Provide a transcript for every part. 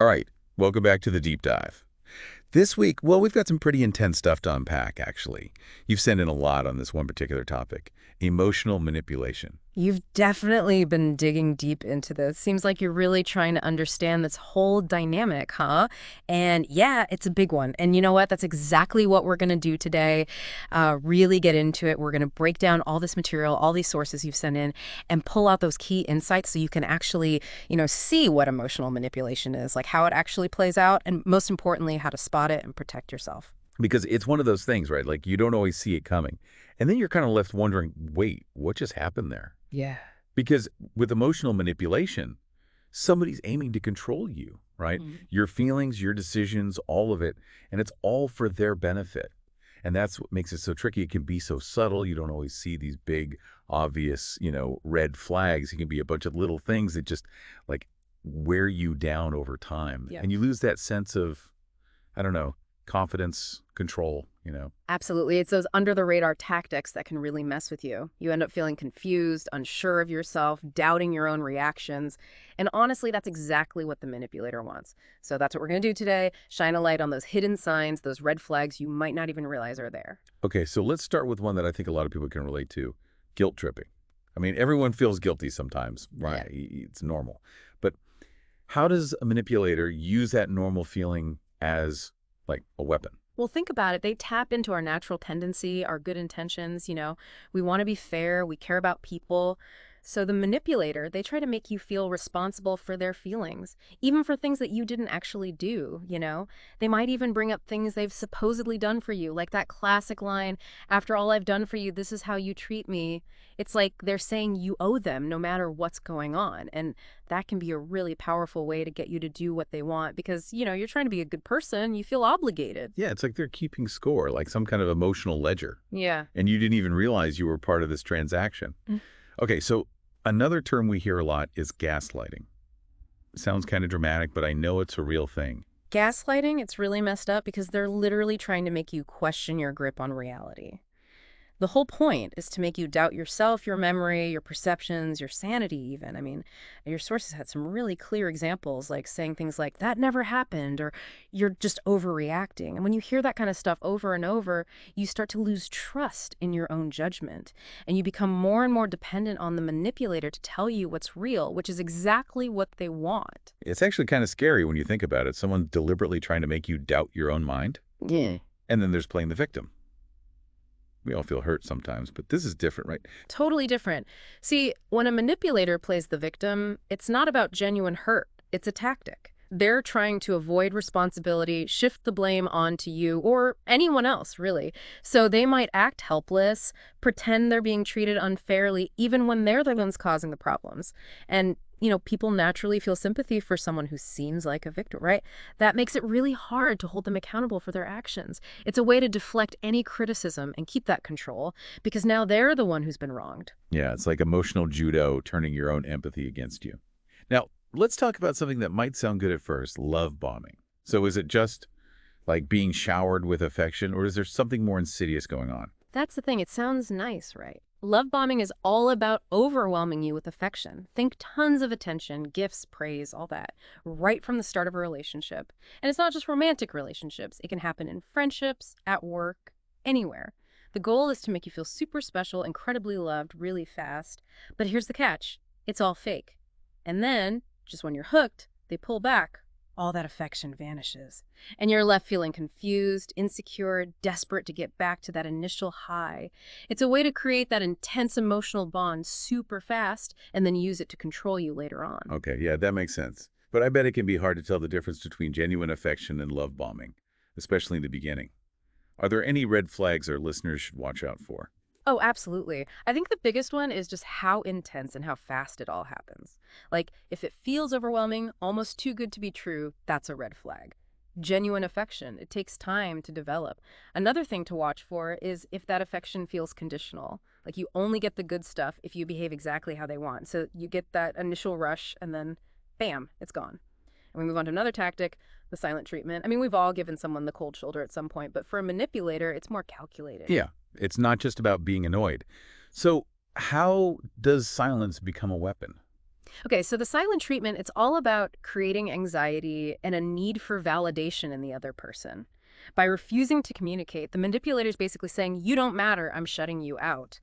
All right, welcome back to the deep dive. This week, well, we've got some pretty intense stuff to unpack, actually. You've sent in a lot on this one particular topic, emotional manipulation. You've definitely been digging deep into this. Seems like you're really trying to understand this whole dynamic, huh? And yeah, it's a big one. And you know what? That's exactly what we're going to do today. Really get into it. We're going to break down all this material, all these sources you've sent in, and pull out those key insights so you can actually, see what emotional manipulation is, like how it actually plays out, and most importantly, how to spot it and protect yourself. Because it's one of those things, right? Like, you don't always see it coming. And then you're kind of left wondering, wait, what just happened there? Yeah. Because with emotional manipulation, somebody's aiming to control you, right? Your feelings, your decisions, all of it, and it's all for their benefit. And that's what makes it so tricky. It can be so subtle. You don't always see these big, obvious, red flags. It can be a bunch of little things that just like wear you down over time. Yeah. And you lose that sense of, I don't know, confidence, control. Absolutely. It's those under the radar tactics that can really mess with you. You end up feeling confused, unsure of yourself, doubting your own reactions. And honestly, that's exactly what the manipulator wants. So that's what we're going to do today. Shine a light on those hidden signs, those red flags you might not even realize are there. Okay, so let's start with one that I think a lot of people can relate to, guilt tripping. I mean, everyone feels guilty sometimes, Yeah. right? It's normal. But how does a manipulator use that normal feeling as like a weapon? Well, think about it. They tap into our natural tendency, our good intentions. We want to be fair, we care about people. So the manipulator, they try to make you feel responsible for their feelings, even for things that you didn't actually do. They might even bring up things they've supposedly done for you, like that classic line, after all I've done for you, this is how you treat me. It's like they're saying you owe them no matter what's going on. And that can be a really powerful way to get you to do what they want because, you're trying to be a good person. You feel obligated. Yeah, it's like they're keeping score, like some kind of emotional ledger. Yeah. And you didn't even realize you were part of this transaction. Mm. Okay, so another term we hear a lot is gaslighting. Sounds kind of dramatic, but I know it's a real thing. Gaslighting, it's really messed up because they're literally trying to make you question your grip on reality. The whole point is to make you doubt yourself, your memory, your perceptions, your sanity even. I mean, your sources had some really clear examples, like saying things like, that never happened, or you're just overreacting. And when you hear that kind of stuff over and over, you start to lose trust in your own judgment. And you become more and more dependent on the manipulator to tell you what's real, which is exactly what they want. It's actually kind of scary when you think about it. Someone deliberately trying to make you doubt your own mind. Yeah. And then there's playing the victim. We all feel hurt sometimes, but this is different, right? Totally different. See, when a manipulator plays the victim, it's not about genuine hurt. It's a tactic. They're trying to avoid responsibility, shift the blame onto you or anyone else, really. So they might act helpless, pretend they're being treated unfairly, even when they're the ones causing the problems. And people naturally feel sympathy for someone who seems like a victim, right? That makes it really hard to hold them accountable for their actions. It's a way to deflect any criticism and keep that control because now they're the one who's been wronged. Yeah, it's like emotional judo, turning your own empathy against you. Now, let's talk about something that might sound good at first, love bombing. So is it just like being showered with affection, or is there something more insidious going on? That's the thing. It sounds nice, right? Love bombing is all about overwhelming you with affection. Think tons of attention, gifts, praise, all that, right from the start of a relationship. And it's not just romantic relationships. It can happen in friendships, at work, anywhere. The goal is to make you feel super special, incredibly loved, really fast. But here's the catch. It's all fake. And then, just when you're hooked, they pull back. All that affection vanishes. And you're left feeling confused, insecure, desperate to get back to that initial high. It's a way to create that intense emotional bond super fast and then use it to control you later on. Okay, yeah, that makes sense. But I bet it can be hard to tell the difference between genuine affection and love bombing, especially in the beginning. Are there any red flags our listeners should watch out for? Oh, absolutely. I think the biggest one is just how intense and how fast it all happens. Like, if it feels overwhelming, almost too good to be true, that's a red flag. Genuine affection, it takes time to develop. Another thing to watch for is if that affection feels conditional. Like, you only get the good stuff if you behave exactly how they want. So you get that initial rush and then, bam, it's gone. And we move on to another tactic, the silent treatment. I mean, we've all given someone the cold shoulder at some point, but for a manipulator, it's more calculated. Yeah, it's not just about being annoyed. So how does silence become a weapon? Okay, so the silent treatment, it's all about creating anxiety and a need for validation in the other person. By refusing to communicate, the manipulator's basically saying, you don't matter, I'm shutting you out.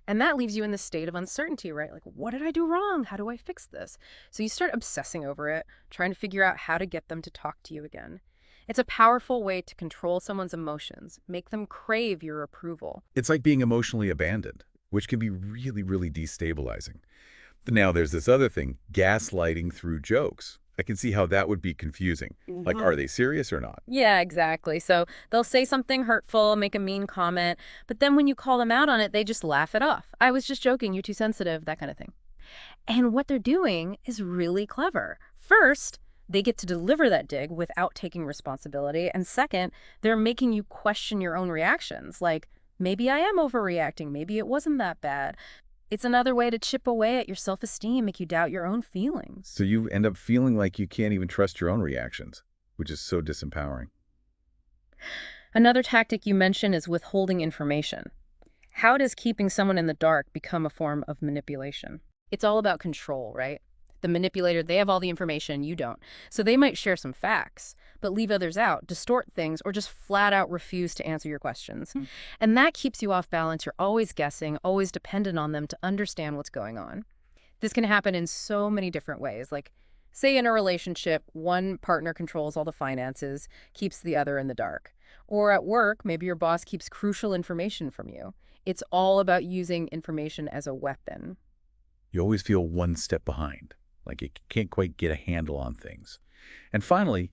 And that leaves you in this state of uncertainty, right? Like, what did I do wrong? How do I fix this? So you start obsessing over it, trying to figure out how to get them to talk to you again. It's a powerful way to control someone's emotions, make them crave your approval. It's like being emotionally abandoned, which can be really, really destabilizing. Now, there's this other thing, gaslighting through jokes. I can see how that would be confusing. Like, are they serious or not? Yeah, exactly. So they'll say something hurtful, make a mean comment, but then when you call them out on it, they just laugh it off. I was just joking, you're too sensitive, that kind of thing. And what they're doing is really clever. First, they get to deliver that dig without taking responsibility. And second, they're making you question your own reactions. Like, maybe I am overreacting. Maybe it wasn't that bad. It's another way to chip away at your self-esteem, make you doubt your own feelings. So you end up feeling like you can't even trust your own reactions, which is so disempowering. Another tactic you mentioned is withholding information. How does keeping someone in the dark become a form of manipulation? It's all about control, right? The manipulator, they have all the information, you don't. So they might share some facts, but leave others out, distort things, or just flat out refuse to answer your questions. And that keeps you off balance. You're always guessing, always dependent on them to understand what's going on. This can happen in so many different ways. Like, say in a relationship, one partner controls all the finances, keeps the other in the dark. Or at work, maybe your boss keeps crucial information from you. It's all about using information as a weapon. You always feel one step behind, like you can't quite get a handle on things. And finally,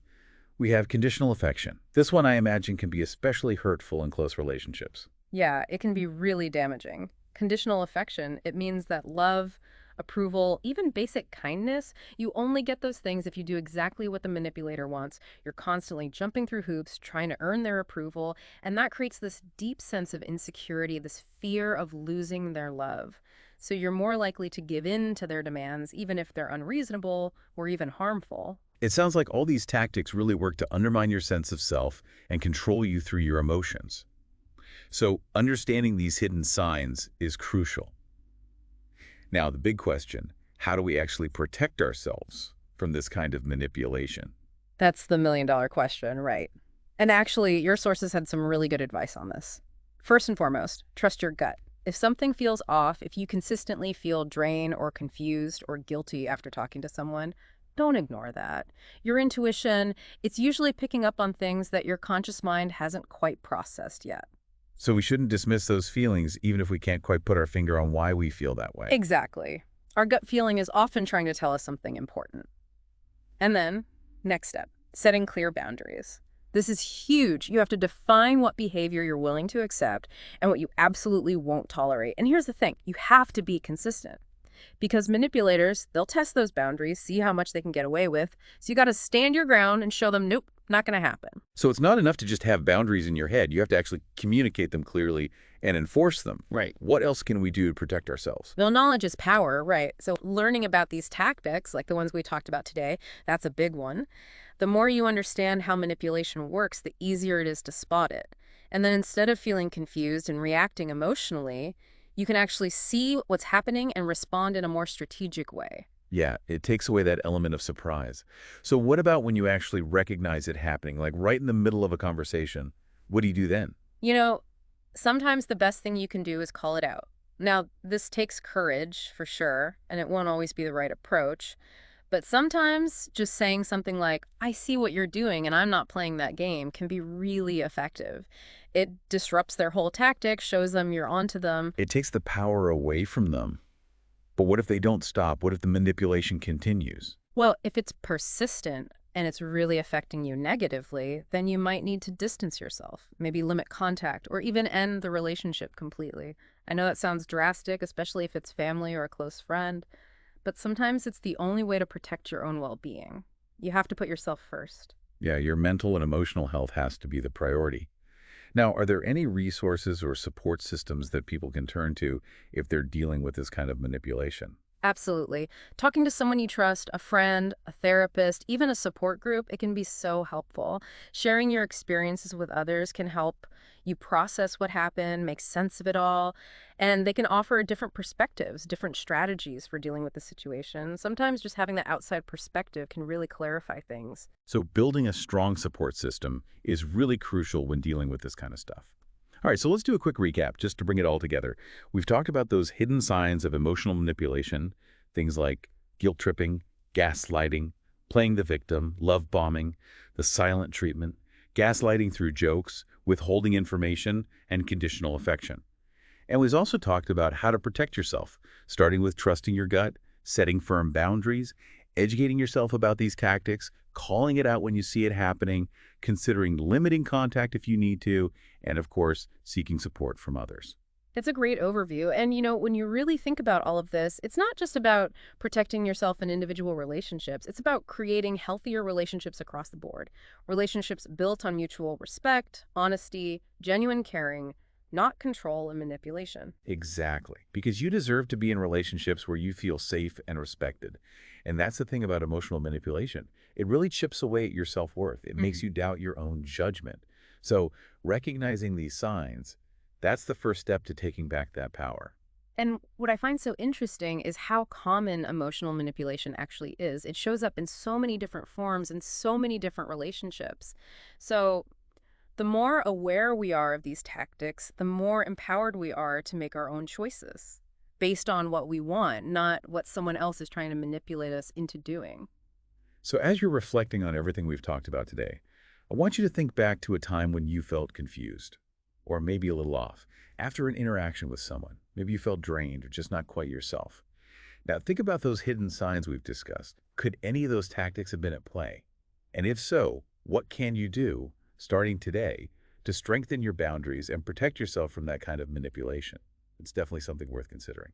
we have conditional affection. This one I imagine can be especially hurtful in close relationships. Yeah, it can be really damaging. Conditional affection, it means that love, approval, even basic kindness, you only get those things if you do exactly what the manipulator wants. You're constantly jumping through hoops, trying to earn their approval, and that creates this deep sense of insecurity, this fear of losing their love. So you're more likely to give in to their demands, even if they're unreasonable or even harmful. It sounds like all these tactics really work to undermine your sense of self and control you through your emotions. So understanding these hidden signs is crucial. Now, the big question, how do we actually protect ourselves from this kind of manipulation? That's the million-dollar question, right? And actually, your sources had some really good advice on this. First and foremost, trust your gut. If something feels off, if you consistently feel drained or confused or guilty after talking to someone, don't ignore that. Your intuition, it's usually picking up on things that your conscious mind hasn't quite processed yet. So we shouldn't dismiss those feelings even if we can't quite put our finger on why we feel that way. Exactly. Our gut feeling is often trying to tell us something important. And then, next step, setting clear boundaries. This is huge. You have to define what behavior you're willing to accept and what you absolutely won't tolerate. And here's the thing, you have to be consistent. Because manipulators, they'll test those boundaries, see how much they can get away with. So you got to stand your ground and show them, nope, not going to happen. So it's not enough to just have boundaries in your head. You have to actually communicate them clearly and enforce them. Right. What else can we do to protect ourselves? Well, knowledge is power, right? So learning about these tactics, like the ones we talked about today, that's a big one. The more you understand how manipulation works, the easier it is to spot it. And then instead of feeling confused and reacting emotionally, you can actually see what's happening and respond in a more strategic way. Yeah, it takes away that element of surprise. So what about when you actually recognize it happening, like right in the middle of a conversation? What do you do then? You know, sometimes the best thing you can do is call it out. Now, this takes courage for sure, and it won't always be the right approach. But sometimes just saying something like, I see what you're doing and I'm not playing that game can be really effective. It disrupts their whole tactic, shows them you're onto them. It takes the power away from them. But what if they don't stop? What if the manipulation continues? Well, if it's persistent and it's really affecting you negatively, then you might need to distance yourself, maybe limit contact, or even end the relationship completely. I know that sounds drastic, especially if it's family or a close friend, but sometimes it's the only way to protect your own well-being. You have to put yourself first. Yeah, your mental and emotional health has to be the priority. Now, are there any resources or support systems that people can turn to if they're dealing with this kind of manipulation? Absolutely. Talking to someone you trust, a friend, a therapist, even a support group, it can be so helpful. Sharing your experiences with others can help you process what happened, make sense of it all, and they can offer different perspectives, different strategies for dealing with the situation. Sometimes just having that outside perspective can really clarify things. So building a strong support system is really crucial when dealing with this kind of stuff. All right, so let's do a quick recap just to bring it all together. We've talked about those hidden signs of emotional manipulation, things like guilt tripping, gaslighting, playing the victim, love bombing, the silent treatment, gaslighting through jokes, withholding information, and conditional affection. And we've also talked about how to protect yourself, starting with trusting your gut, setting firm boundaries, educating yourself about these tactics, calling it out when you see it happening, considering limiting contact if you need to, and of course, seeking support from others. It's a great overview. And, when you really think about all of this, it's not just about protecting yourself in individual relationships. It's about creating healthier relationships across the board. Relationships built on mutual respect, honesty, genuine caring, not control and manipulation. Exactly, because you deserve to be in relationships where you feel safe and respected. And that's the thing about emotional manipulation. It really chips away at your self-worth. It makes you doubt your own judgment. So recognizing these signs, that's the first step to taking back that power. And what I find so interesting is how common emotional manipulation actually is. It shows up in so many different forms in so many different relationships. So, the more aware we are of these tactics, the more empowered we are to make our own choices based on what we want, not what someone else is trying to manipulate us into doing. So as you're reflecting on everything we've talked about today, I want you to think back to a time when you felt confused, or maybe a little off, after an interaction with someone. Maybe you felt drained or just not quite yourself. Now think about those hidden signs we've discussed. Could any of those tactics have been at play? And if so, what can you do, starting today, to strengthen your boundaries and protect yourself from that kind of manipulation? It's definitely something worth considering.